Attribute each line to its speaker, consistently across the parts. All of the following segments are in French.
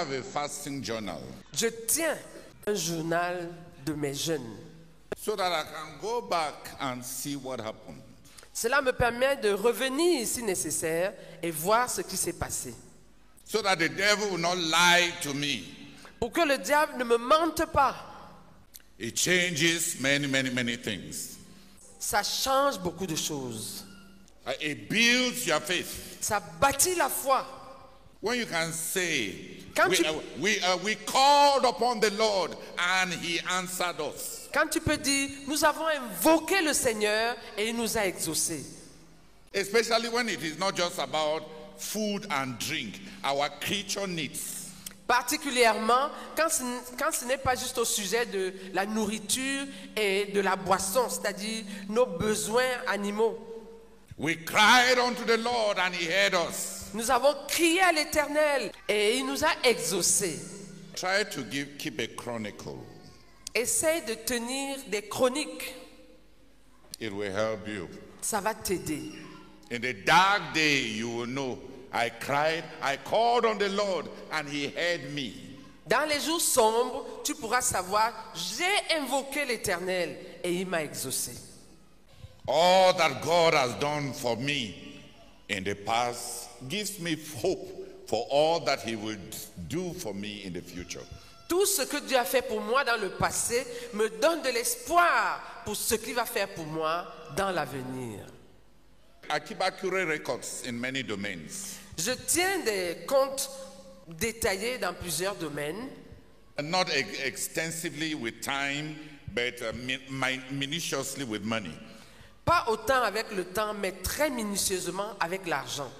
Speaker 1: have a fasting journal
Speaker 2: Je tiens un journal de mes jeûnes.
Speaker 1: so that I can go back and see what happened.
Speaker 2: Cela me permet de revenir si nécessaire et voir ce qui s'est passé.
Speaker 1: So that the devil will not lie to me.
Speaker 2: Pour que le diable ne me mente pas.
Speaker 1: It changes many things.
Speaker 2: Ça change beaucoup de choses.
Speaker 1: It builds your faith.
Speaker 2: Ça bâtit la foi.
Speaker 1: When you can say,
Speaker 2: Quand
Speaker 1: we called upon the Lord and He answered us.
Speaker 2: Quand tu peux dire, nous avons invoqué le Seigneur et il nous a exaucés.
Speaker 1: Especially when it is not just about food and drink, our creature needs.
Speaker 2: Particulièrement quand ce n'est pas juste au sujet de la nourriture et de la boisson, c'est-à-dire nos besoins animaux.
Speaker 1: We cried unto the Lord and He heard us.
Speaker 2: Nous avons crié à l'Éternel et il nous a exaucés.
Speaker 1: Try to keep a chronicle.
Speaker 2: Essaye de tenir des chroniques.
Speaker 1: It will help you.
Speaker 2: Ça va t'aider.
Speaker 1: In the dark day, you will know. I cried, I called on the Lord, and He heard me.
Speaker 2: Dans les jours sombres, tu pourras savoir, j'ai invoqué l'Éternel et il m'a exaucé.
Speaker 1: All that God has done for me in the past gives me hope for all that He will do for me in the future.
Speaker 2: Tout ce que Dieu a fait pour moi dans le passé me donne de l'espoir pour ce qu'il va faire pour moi dans l'avenir.
Speaker 1: I keep accurate records in many domains.
Speaker 2: Je tiens des comptes détaillés dans plusieurs domaines.
Speaker 1: Not extensively with time, but minutiously with money.
Speaker 2: Pas autant avec le temps, mais très minutieusement avec l'argent.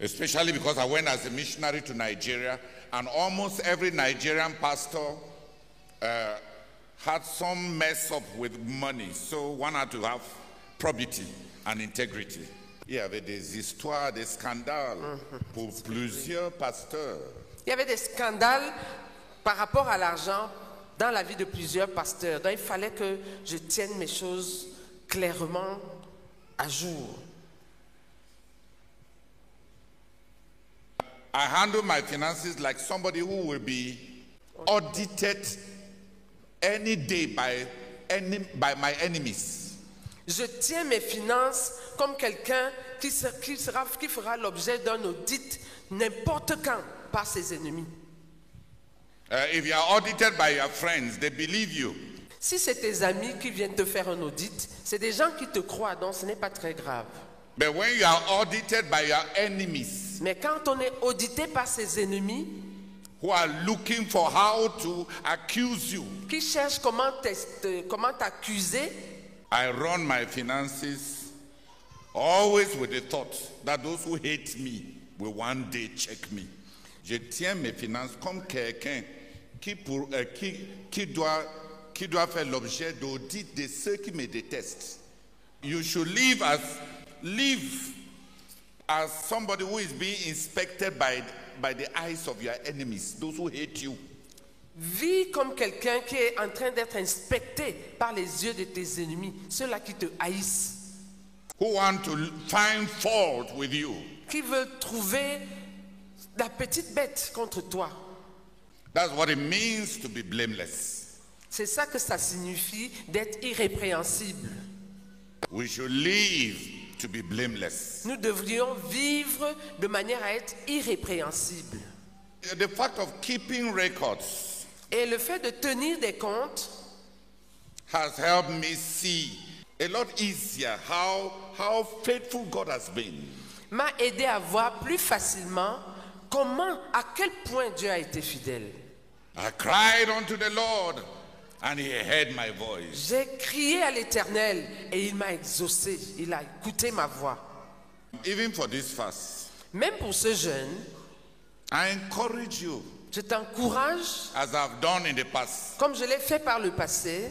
Speaker 1: Especially because I went as a missionary to Nigeria, and almost every Nigerian pastor had some mess up with money. So one had to have probity and integrity. Il y avait des histoires, des scandales pour plusieurs pasteurs.
Speaker 2: Il y avait des scandales par rapport à l'argent dans la vie de plusieurs pasteurs. Donc il fallait que je tienne mes choses clairement à jour.
Speaker 1: I handle my finances like somebody who will be audited any day by my enemies.
Speaker 2: Je tiens mes finances comme quelqu'un qui fera l'objet d'un audit n'importe quand par ses ennemis.
Speaker 1: If you are audited by your friends, they believe you.
Speaker 2: Si c'est tes amis qui viennent te faire un audit, c'est des gens qui te croient, donc ce n'est pas très grave.
Speaker 1: But when you are audited by your enemies,
Speaker 2: mais quand on est audité par ses ennemis,
Speaker 1: who are looking for how to accuse you,
Speaker 2: qui cherchent comment t'accuser,
Speaker 1: I run my finances always with the thought that those who hate me will one day check me. Je tiens mes finances comme quelqu'un qui doit faire l'objet d'audit de ceux qui me détestent. You should live as somebody who is being inspected by the eyes of your enemies, those who hate you.
Speaker 2: Vis comme quelqu'un qui est en train d'être inspecté par les yeux de tes ennemis, ceux-là qui te haïssent.
Speaker 1: Who want to find fault with you.
Speaker 2: Qui veulent trouver la petite bête contre toi.
Speaker 1: That's what it means to be blameless.
Speaker 2: C'est ça que ça signifie d'être irrépréhensible.
Speaker 1: We should live to be blameless.
Speaker 2: Nous devrions vivre de manière à être irrépréhensible.
Speaker 1: The fact of keeping records
Speaker 2: et le fait de tenir des comptes
Speaker 1: has helped me see a lot easier how faithful God has been.
Speaker 2: M'a aidé à voir plus facilement à quel point Dieu a été fidèle.
Speaker 1: I cried unto the Lord and He heard my voice.
Speaker 2: J'ai crié à l'Éternel et il m'a exaucé, il a écouté ma voix.
Speaker 1: Even for this fast,
Speaker 2: même pour ce jeûne,
Speaker 1: I encourage you,
Speaker 2: je t'encourage,
Speaker 1: as I've done in the past,
Speaker 2: comme je l'ai fait par le passé.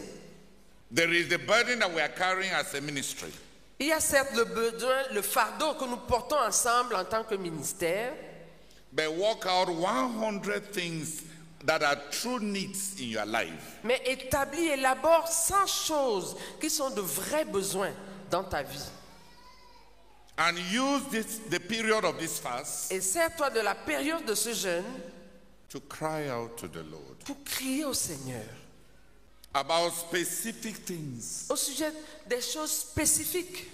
Speaker 1: There is the burden that we are carrying as a ministry.
Speaker 2: Il y a certes le besoin, le fardeau que nous portons ensemble en tant que ministère.
Speaker 1: But work out 100 things that are true needs in your life.
Speaker 2: Mais élabore 100 choses qui sont de vrais besoins dans ta vie.
Speaker 1: And use the period of this fast.
Speaker 2: Et sers-toi de la période de ce jeûne.
Speaker 1: to cry out to the Lord
Speaker 2: pour crier au Seigneur
Speaker 1: about specific things,
Speaker 2: au sujet des choses spécifiques,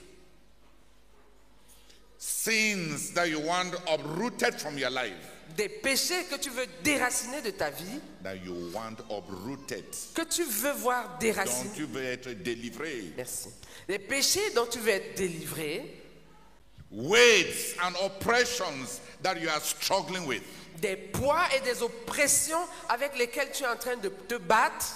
Speaker 1: sins that you want uprooted from your life,
Speaker 2: des péchés que tu veux déraciner de ta vie,
Speaker 1: that you want uprooted.
Speaker 2: que tu veux voir
Speaker 1: Donc
Speaker 2: déraciner.
Speaker 1: tu veux être délivré.
Speaker 2: Merci. Les péchés dont tu veux être délivré,
Speaker 1: Weights and oppressions that you are struggling with.
Speaker 2: des poids et des oppressions avec lesquelles tu es en train de te battre,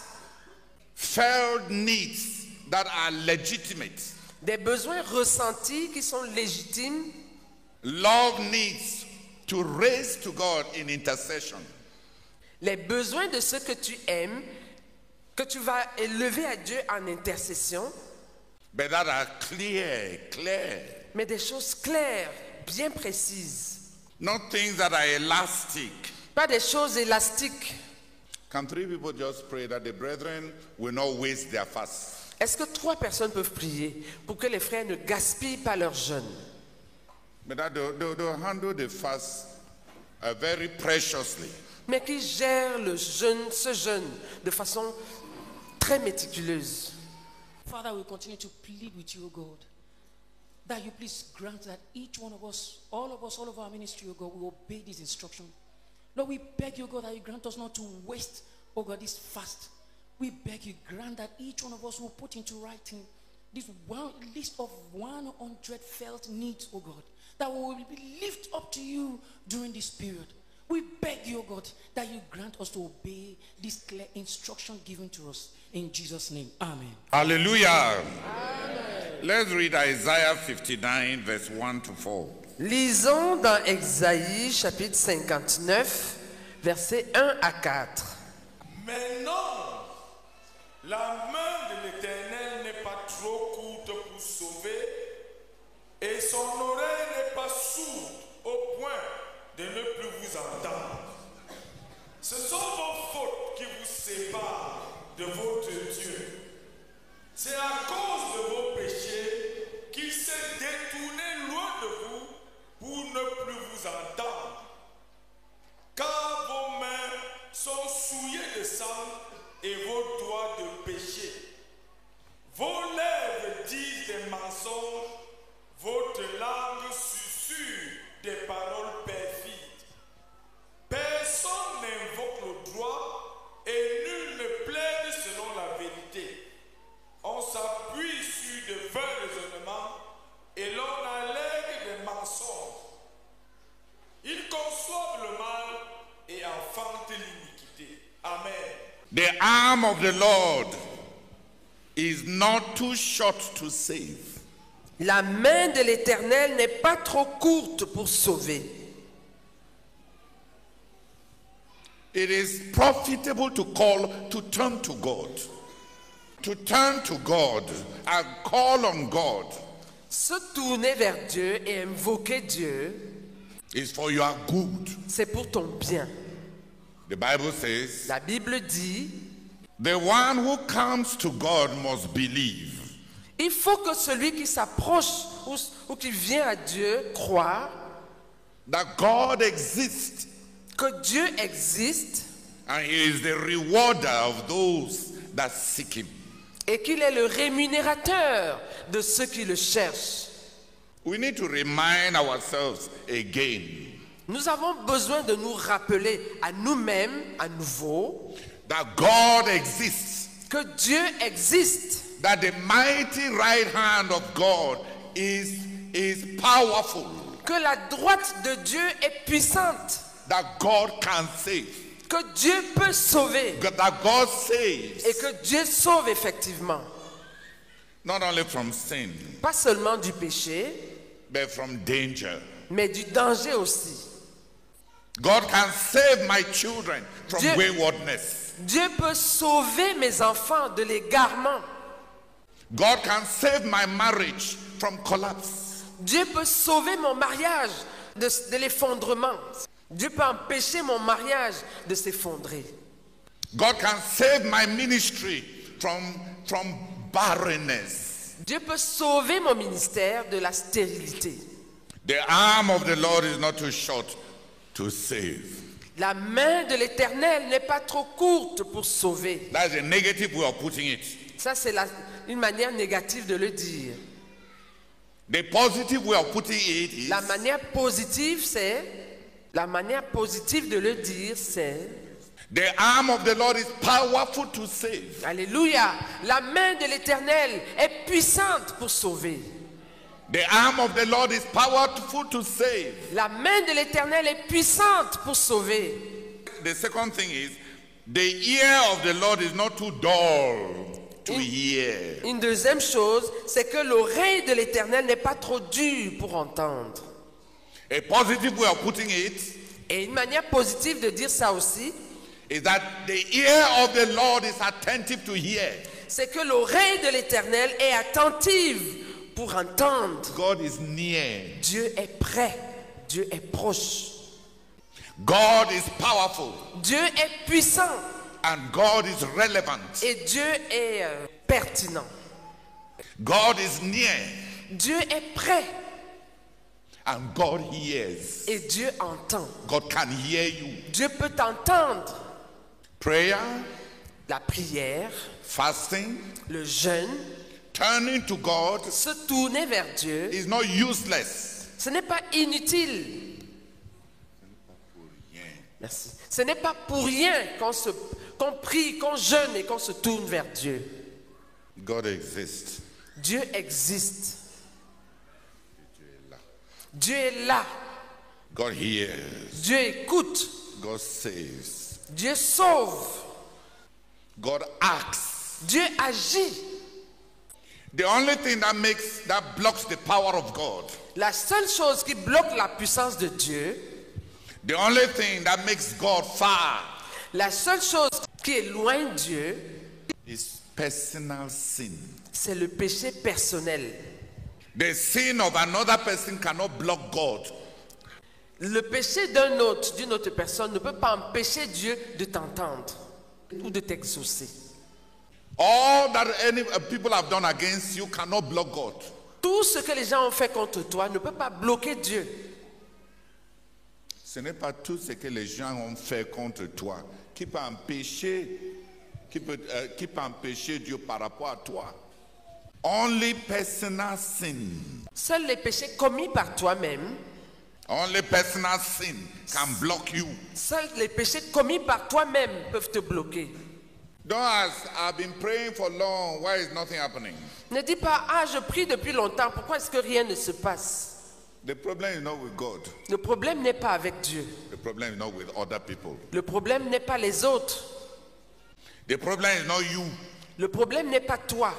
Speaker 1: Felt needs that are legitimate.
Speaker 2: des besoins ressentis qui sont légitimes,
Speaker 1: Love needs to raise to God in intercession.
Speaker 2: les besoins de ceux que tu aimes, que tu vas élever à Dieu en intercession,
Speaker 1: But that are clear.
Speaker 2: mais des choses claires, bien précises,
Speaker 1: Not things that are elastic.
Speaker 2: pas des choses élastiques.
Speaker 1: Can three people just pray that the brethren will not waste their fast?
Speaker 2: Est-ce que 3 personnes peuvent prier pour que les frères ne gaspillent pas leur jeûne,
Speaker 1: But that they'll handle the fast very preciously.
Speaker 2: mais qui gèrent le jeûne, ce jeûne, de façon très méticuleuse?
Speaker 3: Father, we continue to plead with you, O God, that you please grant that each one of us, all of our ministry, O God, will obey this instruction. Lord, we beg you, God, that you grant us not to waste, oh God, this fast. We beg you, grant that each one of us will put into writing this one list of 100 felt needs, oh God, that we will be lift up to you during this period. We beg you, oh God, that you grant us to obey this clear instruction given to us. In Jesus' name, amen.
Speaker 1: Hallelujah. Let's read Isaiah 59, verse 1 to 4.
Speaker 2: Lisons dans Exaïe chapitre 59, versets 1 à 4.
Speaker 4: Mais non, la main de l'Éternel n'est pas trop courte pour sauver, et son oreille n'est pas sourde au point de ne plus vous entendre. Ce sont vos fautes qui vous séparent de votre Dieu. C'est à cause de vos péchés qu'il s'est détourné loin de vous pour ne plus vous entendre. Car vos mains sont souillées de sang et vos doigts de péché. Vos lèvres disent des mensonges, votre langue susurre des paroles perfides. Personne n'invoque le droit et nul ne plaide selon la vérité. On s'appuie sur de vains raisonnements et l'on allègue des mensonges. Ils conçoivent le mal et enfantent l'iniquité. Amen.
Speaker 1: The arm of the Lord is not too short to save.
Speaker 2: La main de l'Éternel n'est pas trop courte pour sauver.
Speaker 1: It is profitable to turn to God. To turn to God and call on God
Speaker 2: Se tourner vers Dieu et invoquer Dieu,
Speaker 1: is for your good.
Speaker 2: c'est pour ton bien.
Speaker 1: The Bible says,
Speaker 2: La Bible dit,
Speaker 1: the one who comes to God must believe
Speaker 2: il faut que celui qui s'approche ou qui vient à Dieu croit
Speaker 1: that God exists
Speaker 2: que Dieu existe
Speaker 1: and He is the rewarder of those that seek Him.
Speaker 2: et qu'il est le rémunérateur de ceux qui le cherchent.
Speaker 1: We need to remind ourselves again
Speaker 2: Nous avons besoin de nous rappeler à nous-mêmes, à nouveau,
Speaker 1: that God exists,
Speaker 2: que Dieu existe,
Speaker 1: that the mighty right hand of God is powerful,
Speaker 2: que la droite de Dieu est puissante,
Speaker 1: that God can save,
Speaker 2: que Dieu peut sauver
Speaker 1: that God saves,
Speaker 2: et que Dieu sauve effectivement,
Speaker 1: not only from sin,
Speaker 2: pas seulement du péché,
Speaker 1: but from danger.
Speaker 2: mais du danger aussi.
Speaker 1: God can save my children from
Speaker 2: Dieu-
Speaker 1: waywardness.
Speaker 2: Dieu peut sauver mes enfants de l'égarement.
Speaker 1: God can save my marriage from collapse.
Speaker 2: Dieu peut sauver mon mariage de l'effondrement. Dieu peut empêcher mon mariage de s'effondrer.
Speaker 1: God can save my ministry from barrenness.
Speaker 2: Dieu peut sauver mon ministère de la stérilité.
Speaker 1: The arm of the Lord is not too short to save.
Speaker 2: La main de l'Éternel n'est pas trop courte pour sauver.
Speaker 1: That's a negative way of putting it.
Speaker 2: Ça, c'est une manière négative de le dire.
Speaker 1: The positive way of putting it is
Speaker 2: La manière positive de le dire, c'est
Speaker 1: the arm of the Lord is powerful to save.
Speaker 2: Alléluia. La main de l'Éternel est puissante pour sauver.
Speaker 1: The arm of the Lord is powerful to save.
Speaker 2: La main de l'Éternel est puissante pour sauver.
Speaker 1: The second thing is the ear of the Lord is not too dull to hear.
Speaker 2: Une deuxième chose, c'est que l'oreille de l'Éternel n'est pas trop dure pour entendre.
Speaker 1: A positive way of putting it
Speaker 2: Et une manière positive de dire ça aussi,
Speaker 1: is that the ear of the Lord is attentive to hear.
Speaker 2: c'est que l'oreille de l'Éternel est attentive pour entendre.
Speaker 1: God is near.
Speaker 2: Dieu est près. Dieu est proche.
Speaker 1: God is powerful.
Speaker 2: Dieu est puissant.
Speaker 1: And God is relevant.
Speaker 2: Et Dieu est pertinent.
Speaker 1: God is near.
Speaker 2: Dieu est près.
Speaker 1: And God hears.
Speaker 2: Et Dieu entend.
Speaker 1: God can hear you.
Speaker 2: Dieu peut t'entendre.
Speaker 1: Prayer,
Speaker 2: La prière,
Speaker 1: fasting,
Speaker 2: le jeûne,
Speaker 1: turning to God
Speaker 2: se tourner vers Dieu,
Speaker 1: is not useless.
Speaker 2: ce n'est pas inutile. Merci. Ce n'est pas pour rien qu'on prie, qu'on jeûne et qu'on se tourne vers Dieu.
Speaker 1: God exists.
Speaker 2: Dieu existe. Dieu est là.
Speaker 1: God hears.
Speaker 2: Dieu écoute.
Speaker 1: God saves.
Speaker 2: Dieu sauve.
Speaker 1: God acts.
Speaker 2: Dieu agit.
Speaker 1: The only thing that blocks the power of God,
Speaker 2: La seule chose qui bloque la puissance de Dieu,
Speaker 1: the only thing that makes God far,
Speaker 2: la seule chose qui est loin de Dieu,
Speaker 1: is personal sin.
Speaker 2: c'est le péché personnel.
Speaker 1: The sin of another person cannot block God.
Speaker 2: Le péché d'une autre personne ne peut pas empêcher Dieu de t'entendre ou de t'exaucer.
Speaker 1: All that people have done against you cannot block God.
Speaker 2: Tout ce que les gens ont fait contre toi ne peut pas bloquer Dieu.
Speaker 1: Ce n'est pas tout ce que les gens ont fait contre toi qui peut empêcher Dieu par rapport à toi. Only personal sin.
Speaker 2: Seuls les péchés commis par toi-même,
Speaker 1: Only personal sin can block you.
Speaker 2: seuls les péchés commis par toi-même peuvent te bloquer.
Speaker 1: Don't ask, I've been praying for long, why is nothing happening?
Speaker 2: Ne dis pas, ah, je prie depuis longtemps, pourquoi est-ce que rien ne se passe?
Speaker 1: The problem is not with God.
Speaker 2: Le problème n'est pas avec Dieu.
Speaker 1: The problem is not with other people.
Speaker 2: Le problème n'est pas les autres.
Speaker 1: The problem is not you.
Speaker 2: Le problème n'est pas toi.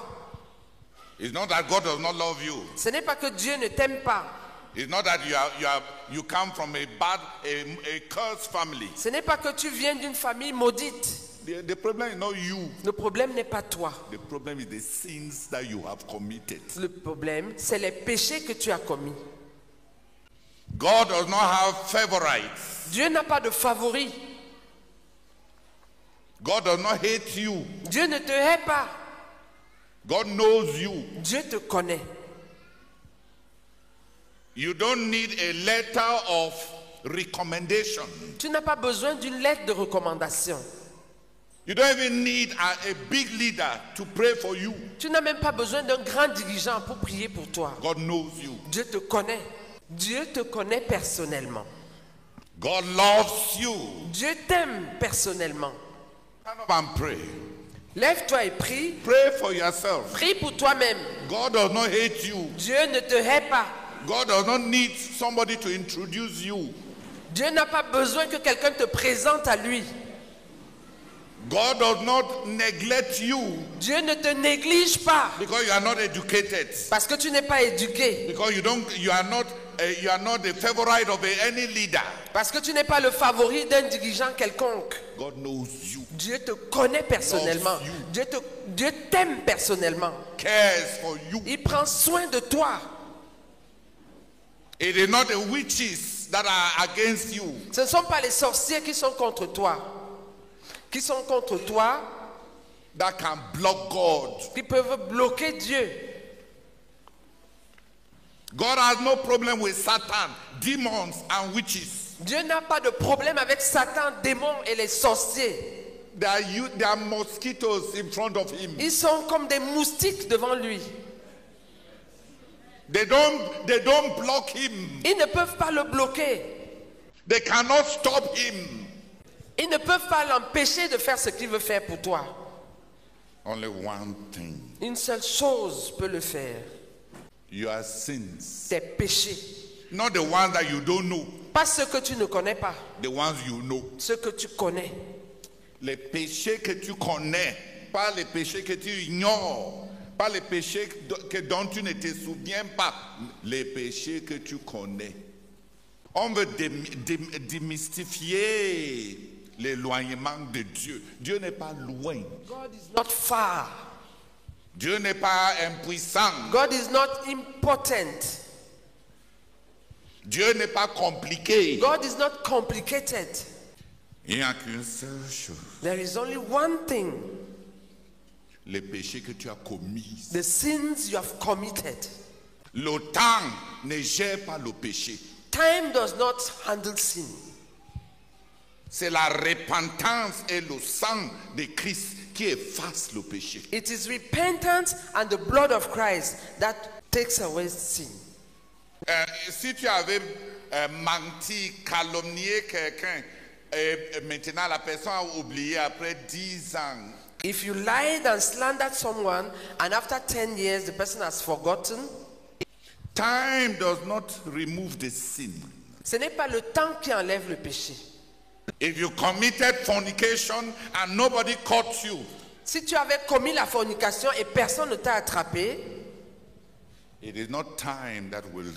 Speaker 1: It's not that God does not love you.
Speaker 2: Ce n'est pas que Dieu ne t'aime pas.
Speaker 1: It's not that you come from a cursed family.
Speaker 2: Ce n'est pas que tu viens d'une famille maudite.
Speaker 1: The problem is not you.
Speaker 2: Le problème n'est pas toi.
Speaker 1: The problem is the sins that you have committed.
Speaker 2: Le problème, c'est les péchés que tu as commis.
Speaker 1: God does not have favorites.
Speaker 2: Dieu n'a pas de favoris.
Speaker 1: God does not hate you.
Speaker 2: Dieu ne te hait pas.
Speaker 1: God knows you.
Speaker 2: Dieu te connaît.
Speaker 1: You don't need a letter of recommendation.
Speaker 2: Tu n'as pas besoin d'une lettre de recommandation.
Speaker 1: You don't even need a big leader to pray for you.
Speaker 2: Tu n'as même pas besoin d'un grand dirigeant pour prier pour toi.
Speaker 1: God knows you.
Speaker 2: Dieu te connaît. Dieu te connaît personnellement.
Speaker 1: God loves you.
Speaker 2: Dieu t'aime personnellement.
Speaker 1: Stand up and pray.
Speaker 2: Lève-toi et prie.
Speaker 1: Pray for yourself.
Speaker 2: Prie pour toi-même.
Speaker 1: God does not hate you.
Speaker 2: Dieu ne te hait pas.
Speaker 1: God does not need somebody to introduce you.
Speaker 2: Dieu n'a pas besoin que quelqu'un te présente à lui.
Speaker 1: God does not neglect you
Speaker 2: Dieu ne te néglige pas
Speaker 1: because you are not educated.
Speaker 2: parce que tu n'es pas éduqué.
Speaker 1: Because you are not the favorite of any leader.
Speaker 2: Parce que tu n'es pas le favori d'un dirigeant quelconque.
Speaker 1: God knows you.
Speaker 2: Dieu te connaît personnellement. Dieu t'aime personnellement.
Speaker 1: Cares for you.
Speaker 2: Il prend soin de toi.
Speaker 1: It is not the witches that are against you.
Speaker 2: Ce ne sont pas les sorciers qui sont contre toi. Qui sont contre toi.
Speaker 1: That can block God.
Speaker 2: Qui peuvent bloquer Dieu.
Speaker 1: God has no problem with Satan, demons and witches.
Speaker 2: Dieu n'a pas de problème avec Satan, démons et les sorciers.
Speaker 1: There are mosquitoes in front of him.
Speaker 2: Ils sont comme des moustiques devant lui.
Speaker 1: They don't block him.
Speaker 2: Ils ne peuvent pas le bloquer.
Speaker 1: They cannot stop him.
Speaker 2: Ils ne peuvent pas l'empêcher de faire ce qu'il veut faire pour toi.
Speaker 1: Only one thing.
Speaker 2: Une seule chose peut le faire.
Speaker 1: Your sins.
Speaker 2: Tes péchés.
Speaker 1: Not the ones that you don't know.
Speaker 2: Pas ceux que tu ne connais pas.
Speaker 1: The ones you know.
Speaker 2: Ceux que tu connais.
Speaker 1: Les péchés que tu connais. Pas les péchés que tu ignores. Pas les péchés dont tu ne te souviens pas. Les péchés que tu connais. On veut démystifier l'éloignement de Dieu. Dieu n'est pas loin.
Speaker 2: God is not far.
Speaker 1: Dieu n'est pas impuissant.
Speaker 2: God is not impotent.
Speaker 1: Dieu n'est pas compliqué.
Speaker 2: God is not complicated.
Speaker 1: Il n'y a qu'une seule chose.
Speaker 2: There is only one thing.
Speaker 1: Les péchés que tu as commis.
Speaker 2: The sins you have committed.
Speaker 1: Le temps ne gère pas le péché.
Speaker 2: Time does not handle sin.
Speaker 1: C'est la repentance et le sang de Christ qui efface le péché.
Speaker 2: It is repentance and the blood of Christ that takes away sin.
Speaker 1: Si tu avais menti, calomnié quelqu'un, et maintenant la personne a oublié après 10 ans.
Speaker 2: If you lied and slandered someone and after 10 years the person has forgotten,
Speaker 1: time does not remove the sin.
Speaker 2: ce n'est pas le temps qui enlève le péché.
Speaker 1: If you committed fornication and nobody caught you,
Speaker 2: Si tu avais commis la fornication et personne ne t'a attrapé,
Speaker 1: it is not time that will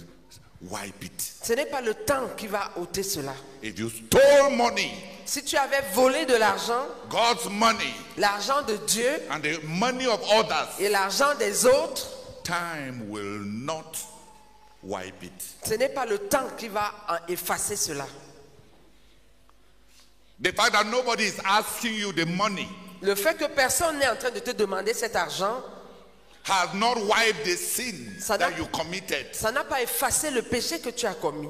Speaker 1: wipe it.
Speaker 2: ce n'est pas le temps qui va ôter cela.
Speaker 1: If you stole money,
Speaker 2: Si tu avais volé de l'argent,
Speaker 1: God's money,
Speaker 2: l'argent de Dieu
Speaker 1: and the money of others,
Speaker 2: et l'argent des autres,
Speaker 1: time will not wipe it.
Speaker 2: ce n'est pas le temps qui va effacer cela.
Speaker 1: The fact that nobody is asking you the money
Speaker 2: Le fait que personne n'est en train de te demander cet argent,
Speaker 1: has not wiped the sin
Speaker 2: Ça
Speaker 1: that
Speaker 2: n'a-
Speaker 1: you committed.
Speaker 2: ça n'a pas effacé le péché que tu as commis.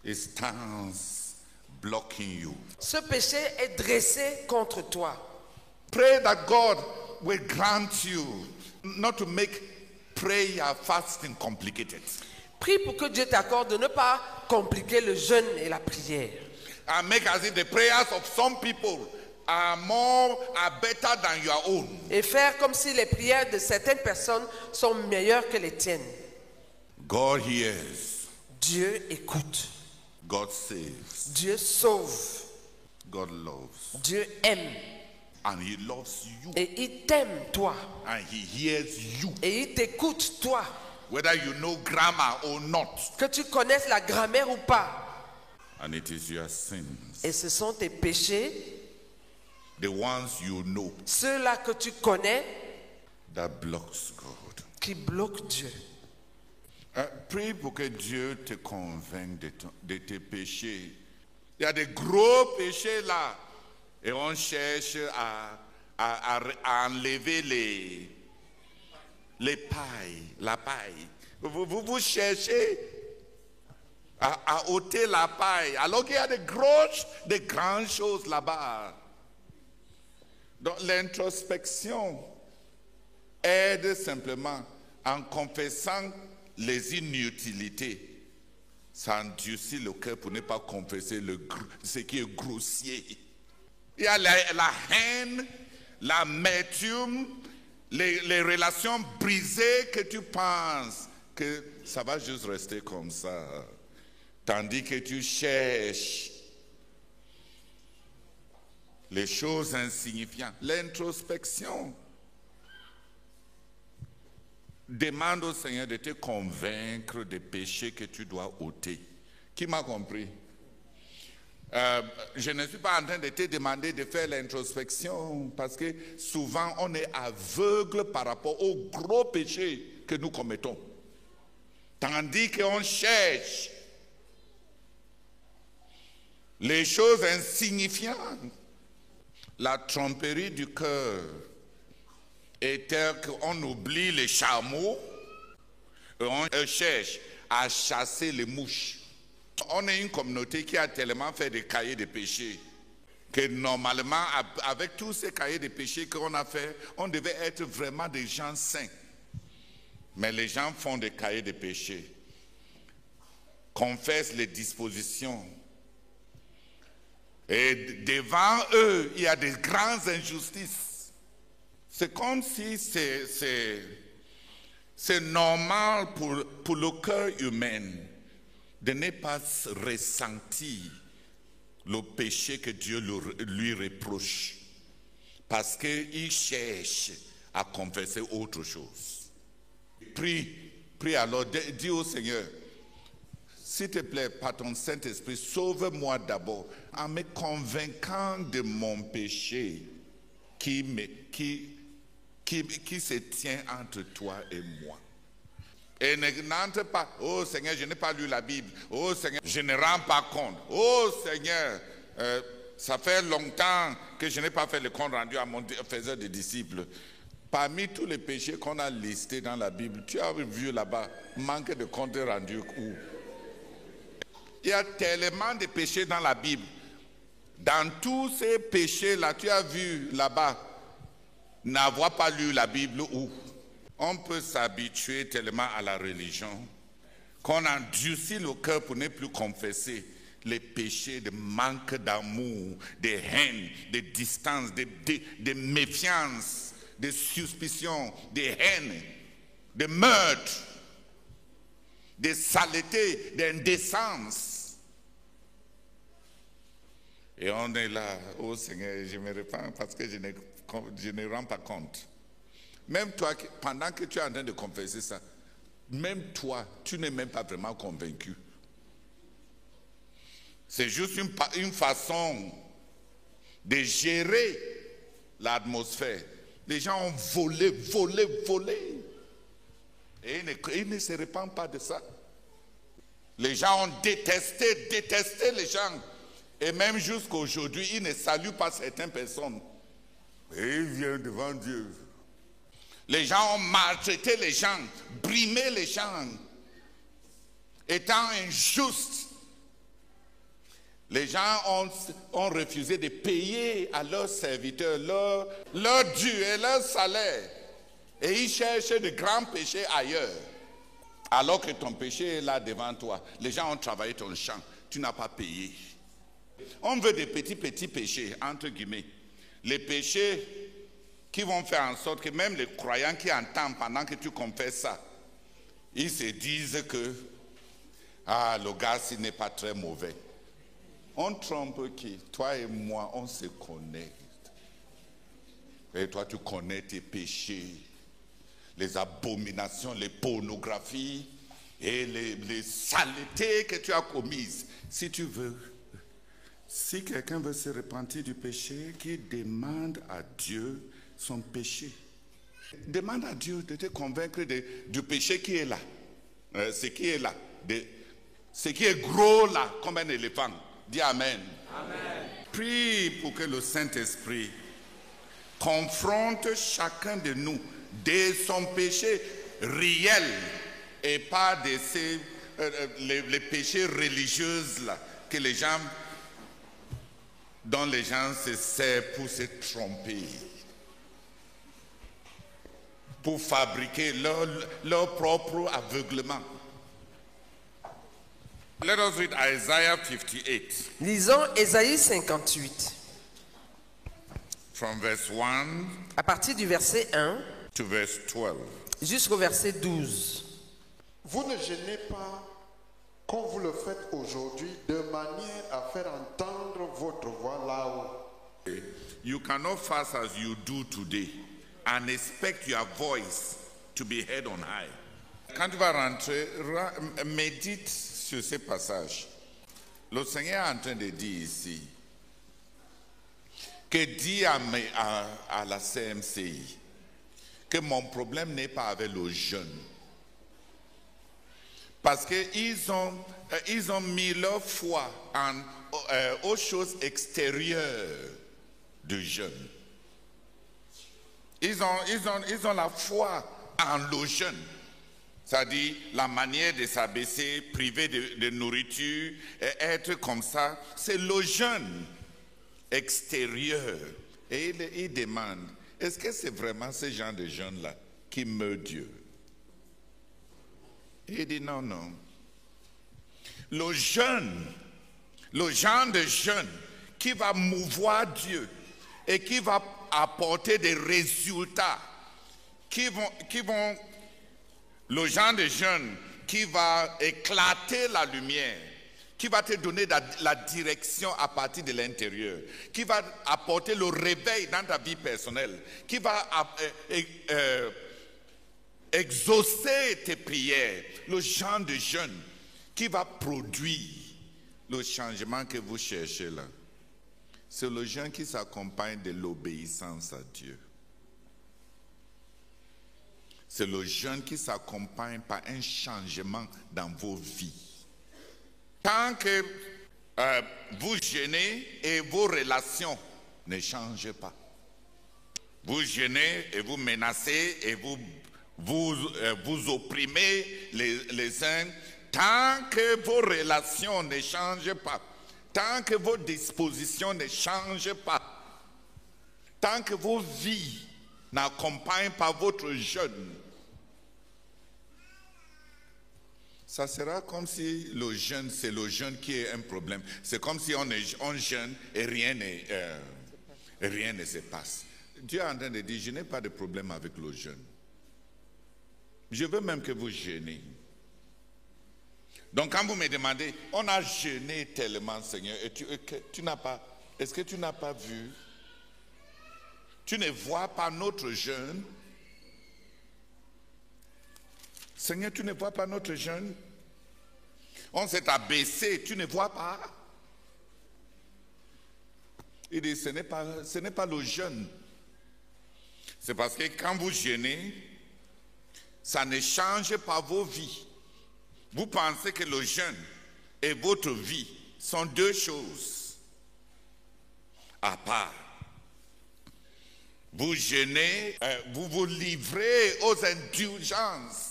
Speaker 1: It stands blocking you.
Speaker 2: Ce péché est dressé contre toi.
Speaker 1: Pray that God will grant you not to make prayer, fasting complicated.
Speaker 2: Prie pour que Dieu t'accorde de ne pas compliquer le jeûne et la prière.
Speaker 1: And make as if the prayers of some people are better than your own.
Speaker 2: Et faire comme si les prières de certaines personnes sont meilleures que les tiennes.
Speaker 1: God hears.
Speaker 2: Dieu écoute.
Speaker 1: God saves.
Speaker 2: Dieu sauve.
Speaker 1: God loves.
Speaker 2: Dieu aime.
Speaker 1: And he loves you.
Speaker 2: Et il t'aime, toi.
Speaker 1: And he hears you.
Speaker 2: Et il t'écoute, toi.
Speaker 1: Whether you know grammar or not.
Speaker 2: Que tu connaisses la grammaire ou pas.
Speaker 1: And it is your sins.
Speaker 2: Et ce sont tes péchés,
Speaker 1: The ones you know
Speaker 2: ceux-là que tu connais,
Speaker 1: that blocks God.
Speaker 2: qui bloquent Dieu.
Speaker 1: Prie pour que Dieu te convainque de tes péchés. Il y a des gros péchés là. Et on cherche à enlever les pailles, la paille. Vous cherchez à ôter la paille. Alors qu'il y a de grandes choses là-bas. Donc l'introspection aide simplement en confessant les inutilités. Ça endurcit le cœur pour ne pas confesser ce qui est grossier. Il y a la haine, l'amertume, les relations brisées que tu penses que ça va juste rester comme ça. Tandis que tu cherches les choses insignifiantes. L'introspection demande au Seigneur de te convaincre des péchés que tu dois ôter. Qui m'a compris? Je ne suis pas en train de te demander de faire l'introspection parce que souvent on est aveugle par rapport aux gros péchés que nous commettons. Tandis qu'on cherche les choses insignifiantes. La tromperie du cœur est telle qu'on oublie les chameaux et on cherche à chasser les mouches. On est une communauté qui a tellement fait des cahiers de péché que normalement, avec tous ces cahiers de péché qu'on a fait, on devait être vraiment des gens saints. Mais les gens font des cahiers de péché, confessent les dispositions. Et devant eux, il y a des grandes injustices. C'est comme si c'est normal pour le cœur humain de ne pas ressentir le péché que Dieu lui reproche. Parce qu'il cherche à confesser autre chose. Prie alors, dis au Seigneur, s'il te plaît, par ton Saint-Esprit, sauve-moi d'abord en me convainquant de mon péché qui se tient entre toi et moi. Et n'entre pas, oh Seigneur, je n'ai pas lu la Bible. Oh Seigneur, je ne rends pas compte. Oh Seigneur, ça fait longtemps que je n'ai pas fait le compte rendu à mon faiseur de disciples. Parmi tous les péchés qu'on a listés dans la Bible, tu as vu là-bas, manque de compte rendu où? Il y a tellement de péchés dans la Bible. Dans tous ces péchés-là, tu as vu là-bas, n'avoir pas lu la Bible où? On peut s'habituer tellement à la religion qu'on endurcit le cœur pour ne plus confesser les péchés de manque d'amour, de haine, de distance, de méfiance, de suspicion, de haine, de meurtre, de saleté, d'indécence. Et on est là, oh Seigneur, je me repens parce que je ne rends pas compte. Même toi, pendant que tu es en train de confesser ça, même toi, tu n'es même pas vraiment convaincu. C'est juste une façon de gérer l'atmosphère. Les gens ont volé. Et ils ne se répandent pas de ça. Les gens ont détesté les gens. Et même jusqu'à aujourd'hui, ils ne saluent pas certaines personnes. Et ils viennent devant Dieu. Les gens ont maltraité les gens, brimé les gens, étant injustes. Les gens ont refusé de payer à leurs serviteurs leur dû et leur salaire. Et ils cherchent de grands péchés ailleurs. Alors que ton péché est là devant toi. Les gens ont travaillé ton champ, tu n'as pas payé. On veut des petits péchés, entre guillemets. Les péchés qui vont faire en sorte que même les croyants qui entendent pendant que tu confesses ça, ils se disent que le gars, il n'est pas très mauvais. On trompe qui? Toi et moi, on se connaît. Et toi, tu connais tes péchés, les abominations, les pornographies et les saletés que tu as commises. Si tu veux, si quelqu'un veut se repentir du péché, qu'il demande à Dieu son péché. Demande à Dieu de te convaincre du péché qui est là. Ce qui est là. Ce qui est gros là, comme un éléphant. Dis Amen. Amen. Prie pour que le Saint-Esprit confronte chacun de nous de son péché réel et pas de les péchés religieux là, que les gens, dont les gens se servent pour se tromper, pour fabriquer leur propre aveuglement. Let us read Isaiah 58.
Speaker 2: Lisons Ésaïe 58.
Speaker 1: From verse 1
Speaker 2: à partir du verset 1
Speaker 1: to verse 12.
Speaker 2: Jusqu'au verset 12.
Speaker 5: Vous ne gênez pas, comme vous le faites aujourd'hui, de manière à faire entendre votre voix là-haut.
Speaker 1: You cannot fast as you do today and expect your voice to be heard on high. Quand tu vas rentrer, médite sur ces passages. Le Seigneur est en train de dire ici que dit à la CMCI que mon problème n'est pas avec le jeûne. Parce qu'ils ont mis leur foi aux choses extérieures du jeûne. Ils ont la foi en le jeûne. C'est-à-dire la manière de s'abaisser, priver de nourriture, et être comme ça, c'est le jeûne extérieur. Et il demande, est-ce que c'est vraiment ce genre de jeûne-là qui meurt Dieu? Et il dit non, non. Le jeûne, le genre de jeûne qui va mouvoir Dieu et qui va apporter des résultats, qui vont le genre de jeûne qui va éclater la lumière, qui va te donner la direction à partir de l'intérieur, qui va apporter le réveil dans ta vie personnelle, qui va exaucer tes prières, le genre de jeûne qui va produire le changement que vous cherchez là. C'est le jeûne qui s'accompagne de l'obéissance à Dieu. C'est le jeûne qui s'accompagne par un changement dans vos vies. Tant que vous jeûnez et vos relations ne changent pas. Vous jeûnez et vous menacez et vous opprimez les uns. Tant que vos relations ne changent pas, tant que vos dispositions ne changent pas, tant que vos vies n'accompagnent pas votre jeûne, ça sera comme si le jeûne, c'est le jeûne qui est un problème. C'est comme si on jeûne et rien ne se passe. Dieu est en train de dire, je n'ai pas de problème avec le jeûne. Je veux même que vous jeûnez. Donc quand vous me demandez, on a jeûné tellement, Seigneur, et tu n'as pas, est-ce que tu n'as pas vu? Tu ne vois pas notre jeûne? Seigneur, tu ne vois pas notre jeûne? On s'est abaissé, tu ne vois pas? Il dit, ce n'est pas le jeûne. C'est parce que quand vous jeûnez, ça ne change pas vos vies. Vous pensez que le jeûne et votre vie sont deux choses à part. Vous jeûnez, vous vous livrez aux indulgences.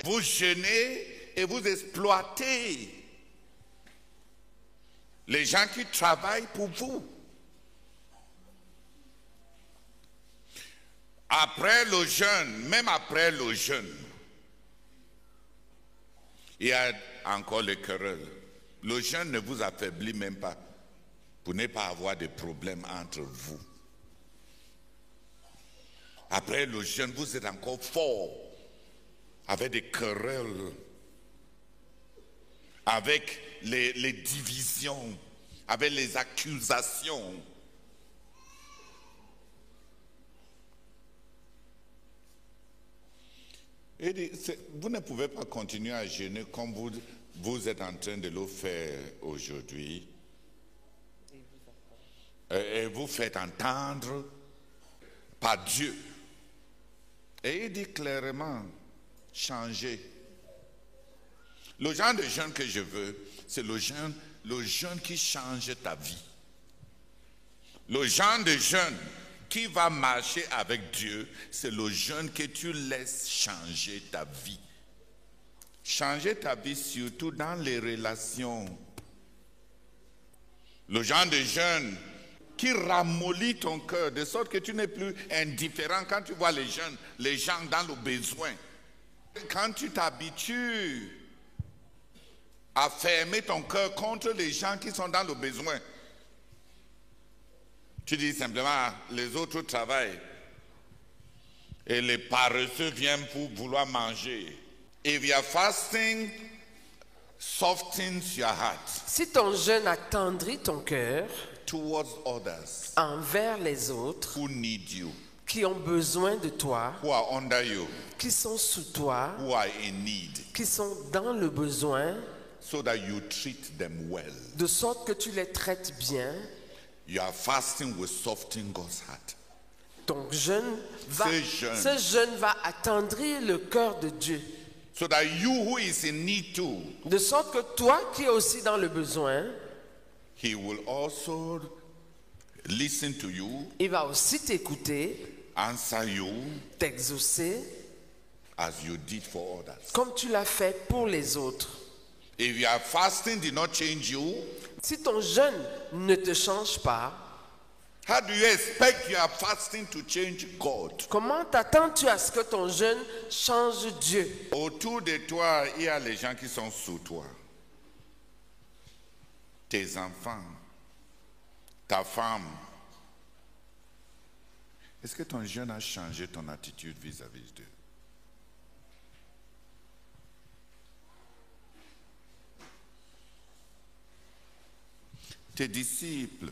Speaker 1: Vous jeûnez et vous exploitez les gens qui travaillent pour vous. Après le jeûne, même après le jeûne, il y a encore les querelles. Le jeûne ne vous affaiblit même pas pour ne pas avoir de problèmes entre vous. Après le jeûne, vous êtes encore fort avec des querelles, avec les divisions, avec les accusations. Et vous ne pouvez pas continuer à jeûner comme vous êtes en train de le faire aujourd'hui. Et vous faites entendre par Dieu. Et il dit clairement, changez. Le genre de jeûne que je veux, c'est le jeûne qui change ta vie. Le genre de jeûne qui va marcher avec Dieu, c'est le jeûne que tu laisses changer ta vie. Changer ta vie surtout dans les relations. Le genre de jeûne qui ramollit ton cœur, de sorte que tu n'es plus indifférent quand tu vois les gens dans le besoin. Quand tu t'habitues à fermer ton cœur contre les gens qui sont dans le besoin, tu dis simplement, les autres travaillent et les paresseux viennent pour vouloir manger. If you are fasting, softens your heart.
Speaker 2: Si ton jeûne attendrit ton cœur
Speaker 1: Towards others
Speaker 2: envers les autres
Speaker 1: who need you,
Speaker 2: qui ont besoin de toi,
Speaker 1: who are under you,
Speaker 2: qui sont sous toi,
Speaker 1: who are in need,
Speaker 2: qui sont dans le besoin,
Speaker 1: so that you treat them well.
Speaker 2: de sorte que tu les traites bien,
Speaker 1: Your fasting will soften God's heart.
Speaker 2: ton jeûne
Speaker 1: Ce
Speaker 2: jeûne va attendrir le cœur de Dieu.
Speaker 1: So that you who is in need too,
Speaker 2: De sorte que toi qui es aussi dans le besoin,
Speaker 1: he will also listen to you,
Speaker 2: il va aussi t'écouter,
Speaker 1: answer you,
Speaker 2: t'exaucer,
Speaker 1: as you did for others.
Speaker 2: comme tu l'as fait pour les autres.
Speaker 1: If your fasting did not change you,
Speaker 2: Si ton jeûne ne te change pas,
Speaker 1: how do you expect your fasting to change God?
Speaker 2: comment t'attends-tu à ce que ton jeûne change Dieu?
Speaker 1: Autour de toi, il y a les gens qui sont sous toi. Tes enfants, ta femme. Est-ce que ton jeûne a changé ton attitude vis-à-vis d'eux? Tes disciples.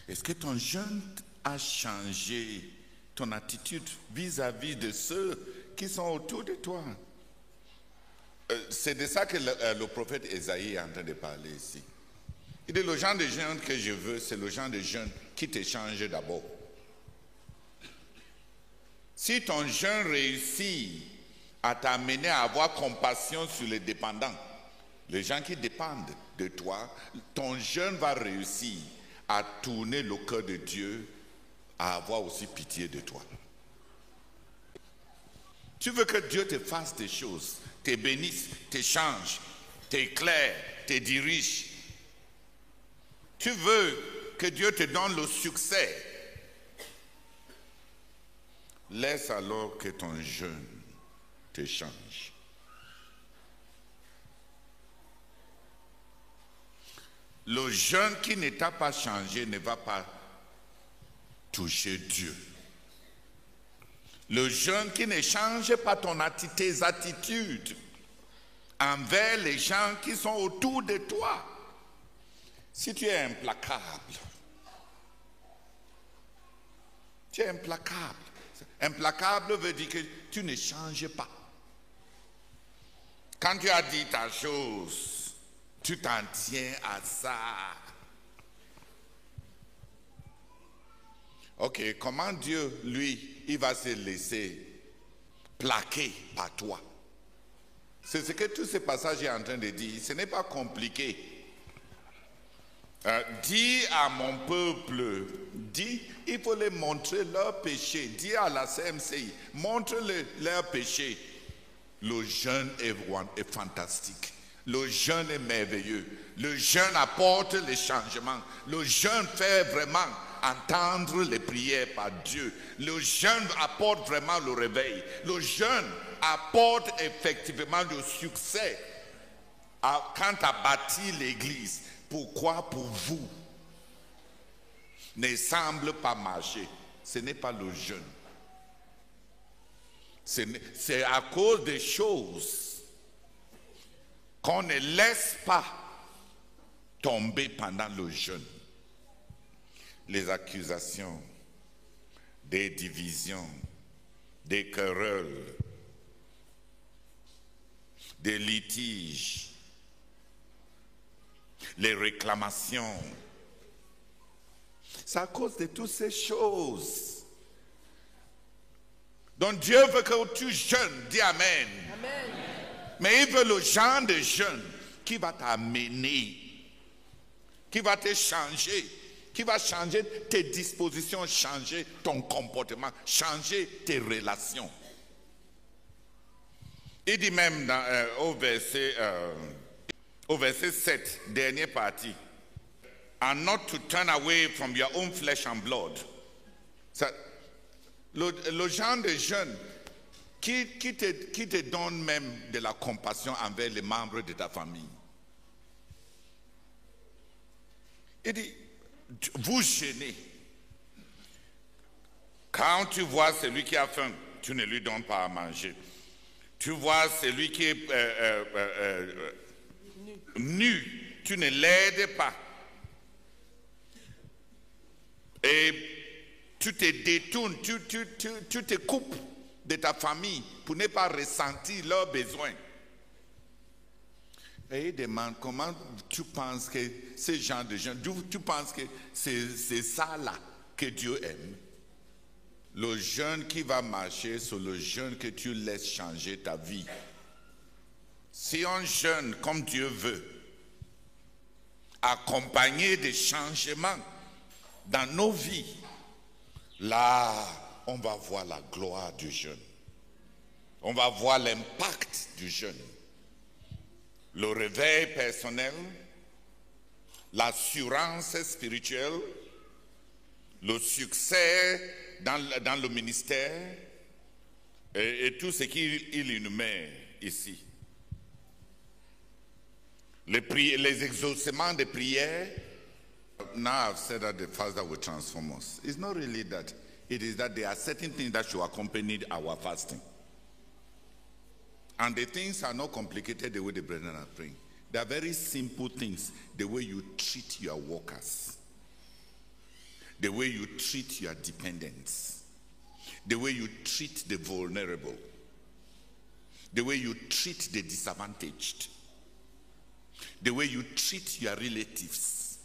Speaker 1: Est-ce que ton jeûne a changé ton attitude vis-à-vis de ceux qui sont autour de toi? C'est de ça que le prophète Ésaïe est en train de parler ici. Il dit, le genre de jeûne que je veux, c'est le genre de jeûne qui te change d'abord. Si ton jeûne réussit à t'amener à avoir compassion sur les dépendants, les gens qui dépendent de toi, ton jeûne va réussir à tourner le cœur de Dieu, à avoir aussi pitié de toi. Tu veux que Dieu te fasse des choses, te bénisse, te change, t'éclaire, te dirige. Tu veux que Dieu te donne le succès. Laisse alors que ton jeûne te change. Le jeûne qui ne t'a pas changé ne va pas toucher Dieu. Le jeûne qui ne change pas tes attitudes envers les gens qui sont autour de toi. Si tu es implacable, tu es implacable. Implacable veut dire que tu ne changes pas. Quand tu as dit ta chose, tu t'en tiens à ça. Ok, comment Dieu, lui, il va se laisser plaquer par toi? C'est ce que tout ce passage est en train de dire. Ce n'est pas compliqué. Dis à mon peuple, dis, il faut leur montrer leur péché. Dis à la CMCI, montre-leur leur péché. Le jeûne est fantastique. Le jeûne est merveilleux. Le jeûne apporte les changements. Le jeûne fait vraiment entendre les prières par Dieu. Le jeûne apporte vraiment le réveil. Le jeûne apporte effectivement le succès. Quand tu as bâti l'église, pourquoi pour vous ne semble pas marcher? Ce n'est pas le jeûne. C'est à cause des choses qu'on ne laisse pas tomber pendant le jeûne. Les accusations, des divisions, des querelles, des litiges, les réclamations. C'est à cause de toutes ces choses. Donc Dieu veut que tu jeûnes, dis Amen.
Speaker 2: Amen.
Speaker 1: Mais il veut le genre de jeûne qui va t'amener, qui va te changer, qui va changer tes dispositions, changer ton comportement, changer tes relations. Il dit même au verset 7, dernière partie, and not to turn away from your own flesh and blood. Ça, le genre de jeûne qui te donne même de la compassion envers les membres de ta famille. Il dit, vous jeûnez. Quand tu vois celui qui a faim, tu ne lui donnes pas à manger. Tu vois celui qui est nu, tu ne l'aides pas. Et tu te détournes, tu te coupes de ta famille pour ne pas ressentir leurs besoins. Et il demande comment tu penses que ce genre de gens, tu penses que c'est ça là que Dieu aime. Le jeûne qui va marcher, c'est le jeûne que tu laisses changer ta vie. Si on jeûne comme Dieu veut, accompagné des changements, dans nos vies, là, on va voir la gloire du jeûne. On va voir l'impact du jeûne. Le réveil personnel, l'assurance spirituelle, le succès dans le ministère et tout ce qu'il énumère ici. Les exaucements des prières. Now I've said that the fast that will transform us. It's not really that. It is that there are certain things that should accompany our fasting. And the things are not complicated the way the brethren are praying. They are very simple things. The way you treat your workers. The way you treat your dependents. The way you treat the vulnerable. The way you treat the disadvantaged. The way you treat your relatives.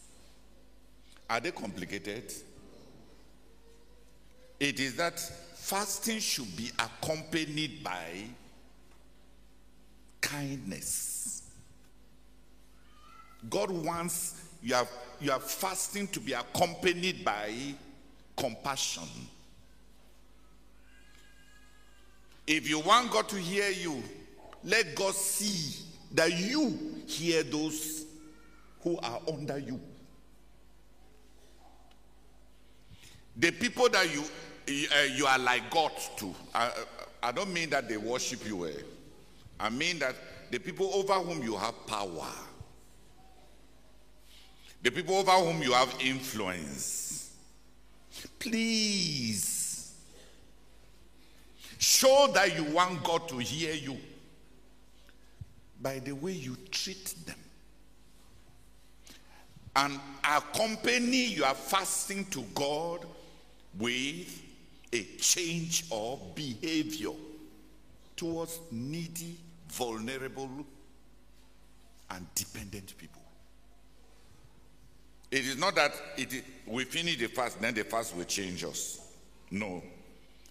Speaker 1: Are they complicated? It is that fasting should be accompanied by kindness. God wants your fasting to be accompanied by compassion. If you want God to hear you, let God see that you hear those who are under you. The people that you are like God to. I don't mean that they worship you. I mean that the people over whom you have power. The people over whom you have influence. Please show that you want God to hear you by the way you treat them. And accompany your fasting to God with a change of behavior towards needy, vulnerable, and dependent people. It is not that we finish the fast, then the fast will change us. No.